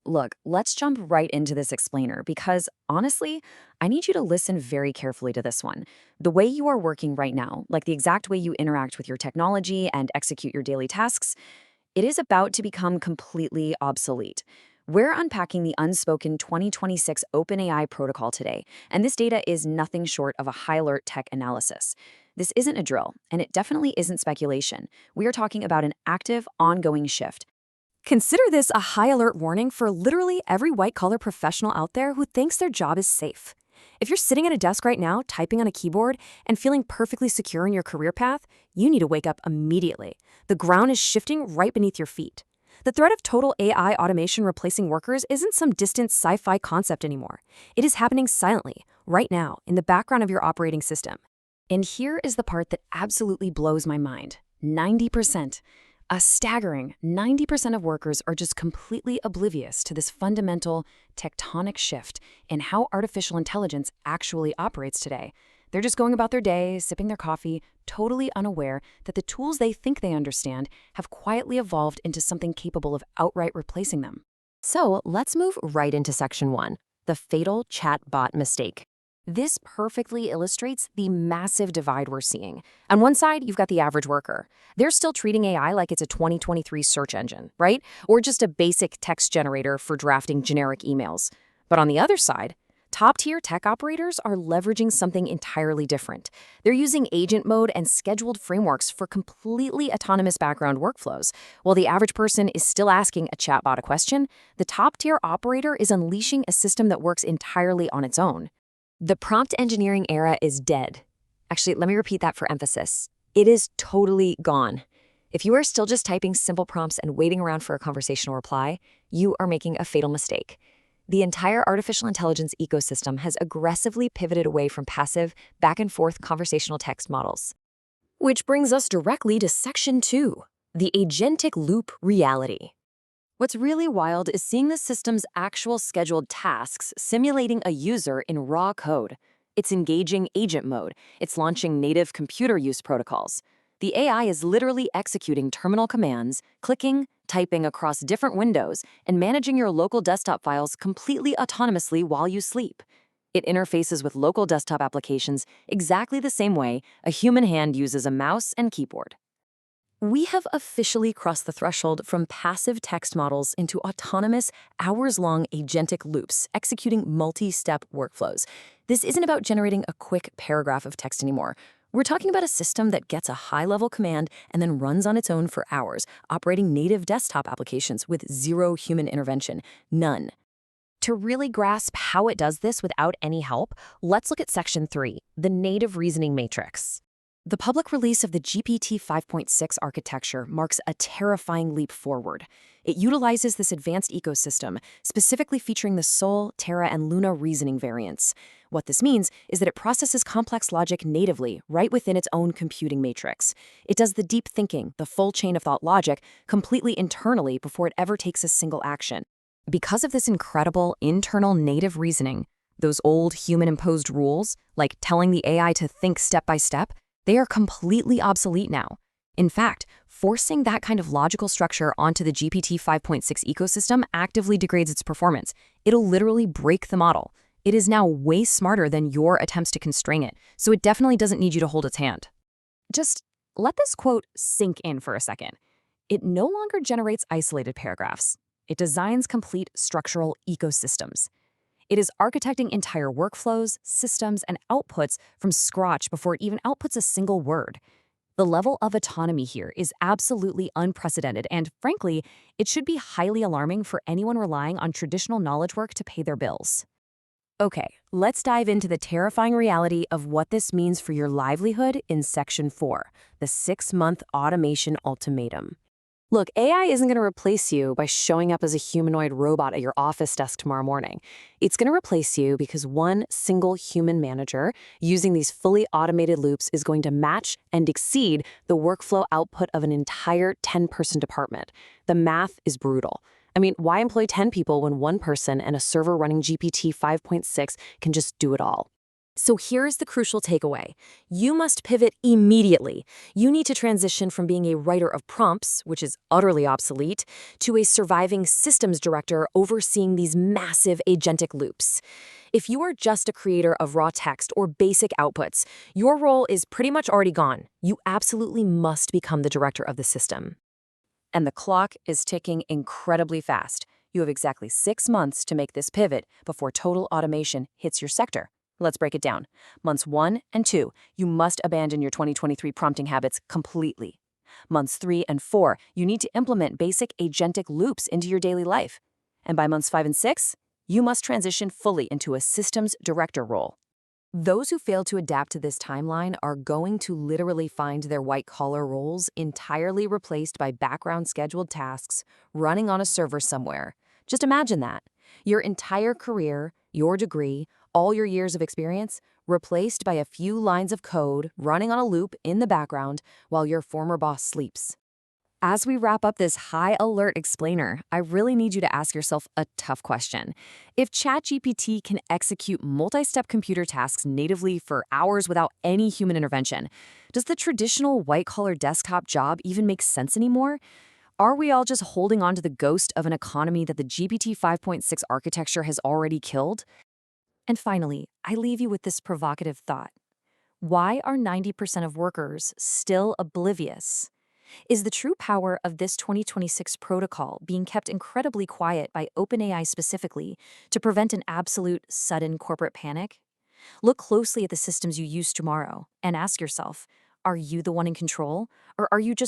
Look, let's jump right into this explainer because honestly, I need you to listen very carefully to this one. The way you are working right now, like the exact way you interact with your technology and execute your daily tasks, it is about to become completely obsolete. We're unpacking the unspoken 2026 OpenAI protocol today, and this data is nothing short of a high alert tech analysis. This isn't a drill, and it definitely isn't speculation. We are talking about an active, ongoing shift. Consider this a high alert warning for literally every white-collar professional out there who thinks their job is safe. If you're sitting at a desk right now, typing on a keyboard, and feeling perfectly secure in your career path, you need to wake up immediately. The ground is shifting right beneath your feet. The threat of total AI automation replacing workers isn't some distant sci-fi concept anymore. It is happening silently, right now, in the background of your operating system. And here is the part that absolutely blows my mind. 90%. A staggering 90% of workers are just completely oblivious to this fundamental tectonic shift in how artificial intelligence actually operates today. They're just going about their day, sipping their coffee, totally unaware that the tools they think they understand have quietly evolved into something capable of outright replacing them. So let's move right into section 1, the fatal chatbot mistake. This perfectly illustrates the massive divide we're seeing. On one side, you've got the average worker. They're still treating AI like it's a 2023 search engine, right? Or just a basic text generator for drafting generic emails. But on the other side, top-tier tech operators are leveraging something entirely different. They're using agent mode and scheduled frameworks for completely autonomous background workflows. While the average person is still asking a chatbot a question, the top-tier operator is unleashing a system that works entirely on its own. The prompt engineering era is dead. Actually, let me repeat that for emphasis. It is totally gone. If you are still just typing simple prompts and waiting around for a conversational reply, you are making a fatal mistake. The entire artificial intelligence ecosystem has aggressively pivoted away from passive, back-and-forth conversational text models. Which brings us directly to Section 2, the agentic loop reality. What's really wild is seeing the system's actual scheduled tasks simulating a user in raw code. It's engaging agent mode. It's launching native computer use protocols. The AI is literally executing terminal commands, clicking, typing across different windows, and managing your local desktop files completely autonomously while you sleep. It interfaces with local desktop applications exactly the same way a human hand uses a mouse and keyboard. We have officially crossed the threshold from passive text models into autonomous, hours-long agentic loops executing multi-step workflows. This isn't about generating a quick paragraph of text anymore. We're talking about a system that gets a high-level command and then runs on its own for hours, operating native desktop applications with zero human intervention, none. To really grasp how it does this without any help, let's look at Section 3, the native reasoning matrix. The public release of the GPT-5.6 architecture marks a terrifying leap forward. It utilizes this advanced ecosystem, specifically featuring the Sol, Terra, and Luna reasoning variants. What this means is that it processes complex logic natively, right within its own computing matrix. It does the deep thinking, the full chain of thought logic, completely internally before it ever takes a single action. Because of this incredible internal native reasoning, those old human-imposed rules, like telling the AI to think step by step, they are completely obsolete now. In fact, forcing that kind of logical structure onto the GPT 5.6 ecosystem actively degrades its performance. It'll literally break the model. It is now way smarter than your attempts to constrain it, so it definitely doesn't need you to hold its hand. Just let this quote sink in for a second. It no longer generates isolated paragraphs. It designs complete structural ecosystems. It is architecting entire workflows, systems, and outputs from scratch before it even outputs a single word. The level of autonomy here is absolutely unprecedented, and frankly, it should be highly alarming for anyone relying on traditional knowledge work to pay their bills. Okay, let's dive into the terrifying reality of what this means for your livelihood in Section 4, the 6-month automation ultimatum. Look, AI isn't going to replace you by showing up as a humanoid robot at your office desk tomorrow morning. It's going to replace you because one single human manager using these fully automated loops is going to match and exceed the workflow output of an entire 10-person department. The math is brutal. I mean, why employ 10 people when one person and a server running GPT 5.6 can just do it all? So here's the crucial takeaway. You must pivot immediately. You need to transition from being a writer of prompts, which is utterly obsolete, to a surviving systems director overseeing these massive agentic loops. If you are just a creator of raw text or basic outputs, your role is pretty much already gone. You absolutely must become the director of the system. And the clock is ticking incredibly fast. You have exactly 6 months to make this pivot before total automation hits your sector. Let's break it down. Months 1 and 2, you must abandon your 2023 prompting habits completely. Months 3 and 4, you need to implement basic agentic loops into your daily life. And by months 5 and 6, you must transition fully into a systems director role. Those who fail to adapt to this timeline are going to literally find their white-collar roles entirely replaced by background scheduled tasks running on a server somewhere. Just imagine that. Your entire career, your degree, all your years of experience, replaced by a few lines of code running on a loop in the background while your former boss sleeps. As we wrap up this high alert explainer, I really need you to ask yourself a tough question. If ChatGPT can execute multi-step computer tasks natively for hours without any human intervention, does the traditional white-collar desktop job even make sense anymore? Are we all just holding on to the ghost of an economy that the GPT 5.6 architecture has already killed? And finally, I leave you with this provocative thought. Why are 90% of workers still oblivious? Is the true power of this 2026 protocol being kept incredibly quiet by OpenAI specifically to prevent an absolute sudden corporate panic? Look closely at the systems you use tomorrow and ask yourself, are you the one in control, or are you just